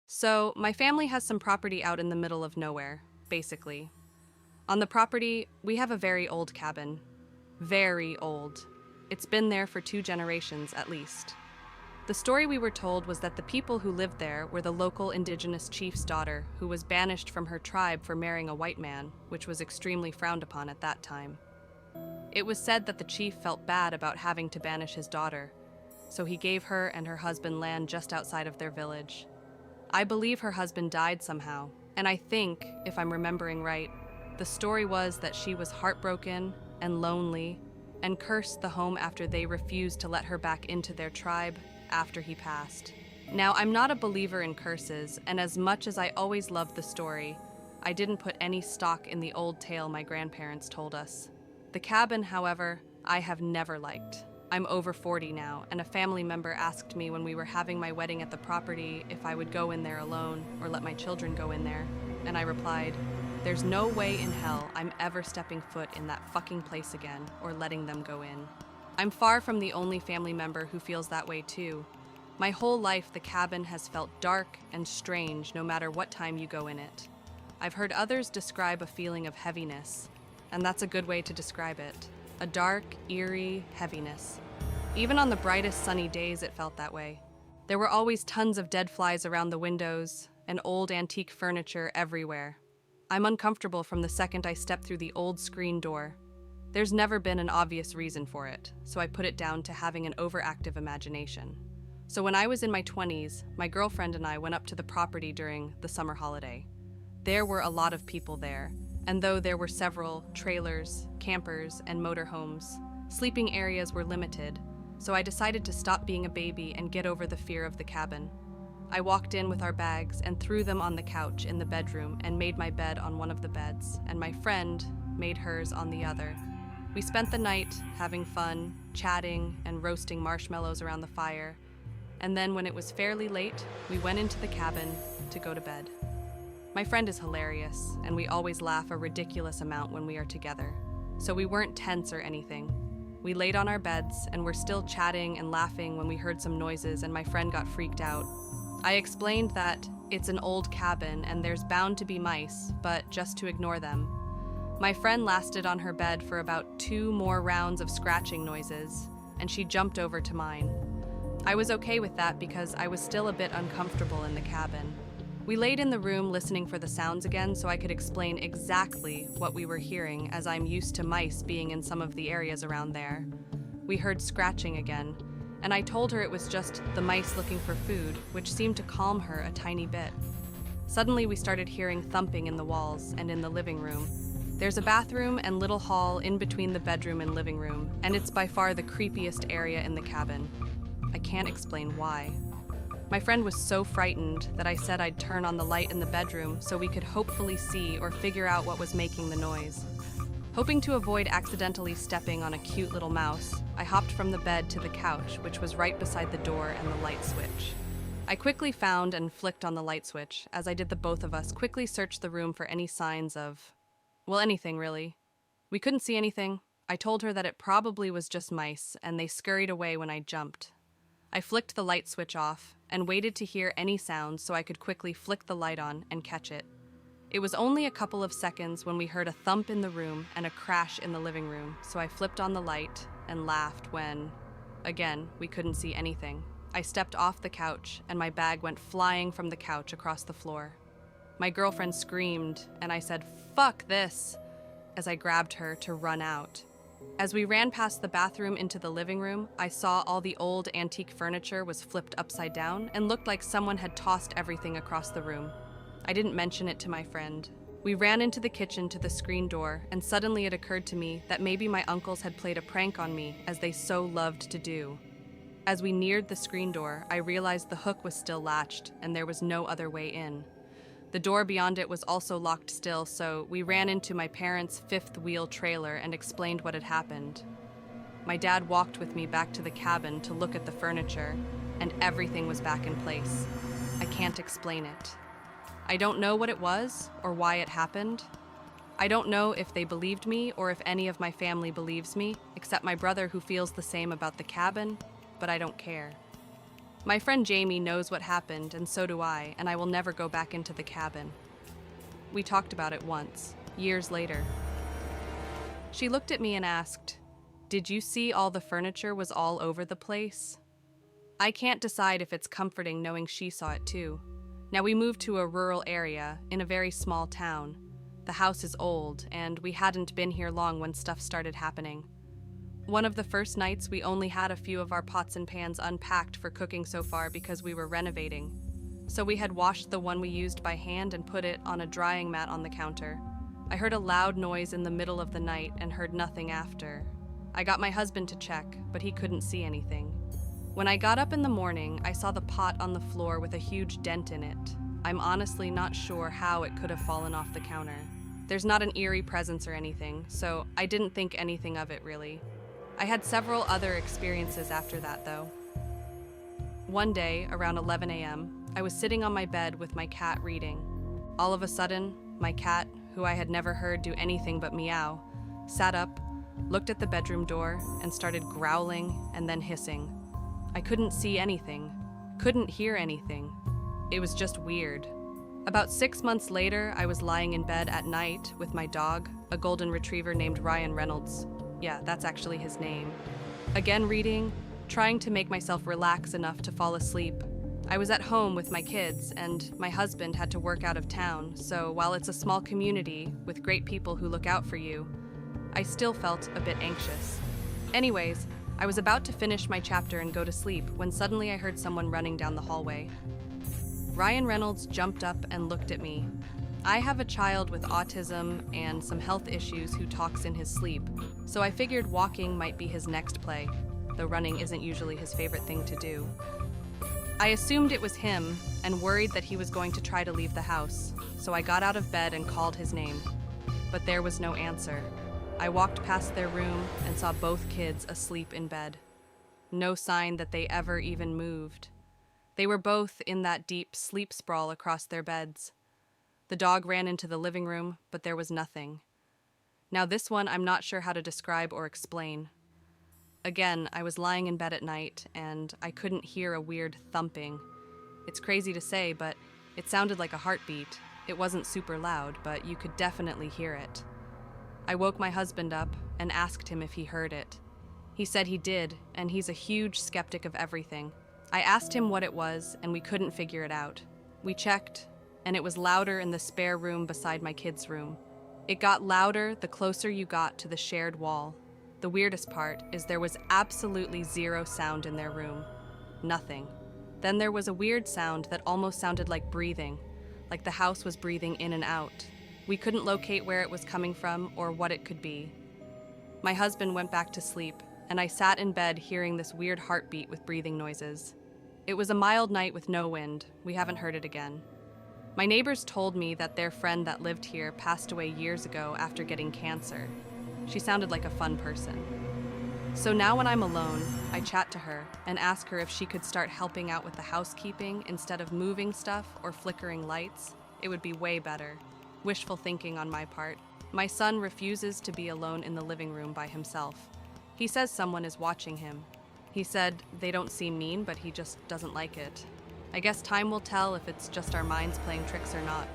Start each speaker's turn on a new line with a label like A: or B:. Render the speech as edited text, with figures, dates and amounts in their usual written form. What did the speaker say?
A: So, my family has some property out in the middle of nowhere, basically. On the property, we have a very old cabin. Very old. It's been there for 2 generations at least. The story we were told was that the people who lived there were the local indigenous chief's daughter, who was banished from her tribe for marrying a white man, which was extremely frowned upon at that time. It was said that the chief felt bad about having to banish his daughter, so he gave her and her husband land just outside of their village. I believe her husband died somehow, and I think, if I'm remembering right, the story was that she was heartbroken and lonely and cursed the home after they refused to let her back into their tribe after he passed. Now, I'm not a believer in curses, and as much as I always loved the story, I didn't put any stock in the old tale my grandparents told us. The cabin, however, I have never liked. I'm over 40 now, and a family member asked me when we were having my wedding at the property if I would go in there alone or let my children go in there, and I replied, "There's no way in hell I'm ever stepping foot in that fucking place again or letting them go in." I'm far from the only family member who feels that way too. My whole life the cabin has felt dark and strange no matter what time you go in it. I've heard others describe a feeling of heaviness, and that's a good way to describe it. A dark, eerie heaviness. Even on the brightest sunny days it felt that way. There were always tons of dead flies around the windows and old antique furniture everywhere. I'm uncomfortable from the second I step through the old screen door. There's never been an obvious reason for it, so I put it down to having an overactive imagination. So when I was in my 20s, my girlfriend and I went up to the property during the summer holiday. There were a lot of people there, and though there were several trailers, campers, and motorhomes, sleeping areas were limited, so I decided to stop being a baby and get over the fear of the cabin. I walked in with our bags and threw them on the couch in the bedroom and made my bed on one of the beds, and my friend made hers on the other. We spent the night having fun, chatting, and roasting marshmallows around the fire, and then when it was fairly late, we went into the cabin to go to bed. My friend is hilarious, and we always laugh a ridiculous amount when we are together, so we weren't tense or anything. We laid on our beds and were still chatting and laughing when we heard some noises and my friend got freaked out. I explained that it's an old cabin and there's bound to be mice, but just to ignore them. My friend lasted on her bed for about 2 more rounds of scratching noises, and she jumped over to mine. I was okay with that because I was still a bit uncomfortable in the cabin. We laid in the room listening for the sounds again so I could explain exactly what we were hearing, as I'm used to mice being in some of the areas around there. We heard scratching again, and I told her it was just the mice looking for food, which seemed to calm her a tiny bit. Suddenly we started hearing thumping in the walls and in the living room. There's a bathroom and little hall in between the bedroom and living room, and it's by far the creepiest area in the cabin. I can't explain why. My friend was so frightened that I said I'd turn on the light in the bedroom so we could hopefully see or figure out what was making the noise. Hoping to avoid accidentally stepping on a cute little mouse, I hopped from the bed to the couch, which was right beside the door and the light switch. I quickly found and flicked on the light switch. As I did, the both of us quickly searched the room for any signs of, well, anything really. We couldn't see anything. I told her that it probably was just mice, and they scurried away when I jumped. I flicked the light switch off and waited to hear any sounds so I could quickly flick the light on and catch it. It was only a couple of seconds when we heard a thump in the room and a crash in the living room, so I flipped on the light and laughed when, again, we couldn't see anything. I stepped off the couch and my bag went flying from the couch across the floor. My girlfriend screamed and I said, "Fuck this," as I grabbed her to run out. As we ran past the bathroom into the living room, I saw all the old antique furniture was flipped upside down and looked like someone had tossed everything across the room. I didn't mention it to my friend. We ran into the kitchen to the screen door, and suddenly it occurred to me that maybe my uncles had played a prank on me, as they so loved to do. As we neared the screen door, I realized the hook was still latched, and there was no other way in. The door beyond it was also locked still, so we ran into my parents' fifth-wheel trailer and explained what had happened. My dad walked with me back to the cabin to look at the furniture, and everything was back in place. I can't explain it. I don't know what it was or why it happened. I don't know if they believed me or if any of my family believes me, except my brother who feels the same about the cabin, but I don't care. My friend Jamie knows what happened, and so do I, and I will never go back into the cabin. We talked about it once, years later. She looked at me and asked, "Did you see all the furniture was all over the place?" I can't decide if it's comforting knowing she saw it too. Now we moved to a rural area in a very small town. The house is old, and we hadn't been here long when stuff started happening. One of the first nights, we only had a few of our pots and pans unpacked for cooking so far because we were renovating. So we had washed the one we used by hand and put it on a drying mat on the counter. I heard a loud noise in the middle of the night and heard nothing after. I got my husband to check, but he couldn't see anything. When I got up in the morning, I saw the pot on the floor with a huge dent in it. I'm honestly not sure how it could have fallen off the counter. There's not an eerie presence or anything, so I didn't think anything of it really. I had several other experiences after that though. One day, around 11 a.m., I was sitting on my bed with my cat reading. All of a sudden, my cat, who I had never heard do anything but meow, sat up, looked at the bedroom door, and started growling and then hissing. I couldn't see anything, couldn't hear anything. It was just weird. About 6 months later, I was lying in bed at night with my dog, a golden retriever named Ryan Reynolds. Yeah, that's actually his name. Again reading, trying to make myself relax enough to fall asleep. I was at home with my kids, and my husband had to work out of town, so while it's a small community with great people who look out for you, I still felt a bit anxious. Anyways, I was about to finish my chapter and go to sleep when suddenly I heard someone running down the hallway. Ryan Reynolds jumped up and looked at me. I have a child with autism and some health issues who talks in his sleep, so I figured walking might be his next play, though running isn't usually his favorite thing to do. I assumed it was him and worried that he was going to try to leave the house, so I got out of bed and called his name. But there was no answer. I walked past their room and saw both kids asleep in bed. No sign that they ever even moved. They were both in that deep sleep sprawl across their beds. The dog ran into the living room, but there was nothing. Now this one I'm not sure how to describe or explain. Again, I was lying in bed at night, and I couldn't hear a weird thumping. It's crazy to say, but it sounded like a heartbeat. It wasn't super loud, but you could definitely hear it. I woke my husband up and asked him if he heard it. He said he did, and he's a huge skeptic of everything. I asked him what it was, and we couldn't figure it out. We checked, and it was louder in the spare room beside my kids' room. It got louder the closer you got to the shared wall. The weirdest part is there was absolutely zero sound in their room. Nothing. Then there was a weird sound that almost sounded like breathing, like the house was breathing in and out. We couldn't locate where it was coming from or what it could be. My husband went back to sleep, and I sat in bed hearing this weird heartbeat with breathing noises. It was a mild night with no wind. We haven't heard it again. My neighbors told me that their friend that lived here passed away years ago after getting cancer. She sounded like a fun person. So now when I'm alone, I chat to her and ask her if she could start helping out with the housekeeping instead of moving stuff or flickering lights. It would be way better. Wishful thinking on my part. My son refuses to be alone in the living room by himself. He says someone is watching him. He said they don't seem mean, but he just doesn't like it. I guess time will tell if it's just our minds playing tricks or not.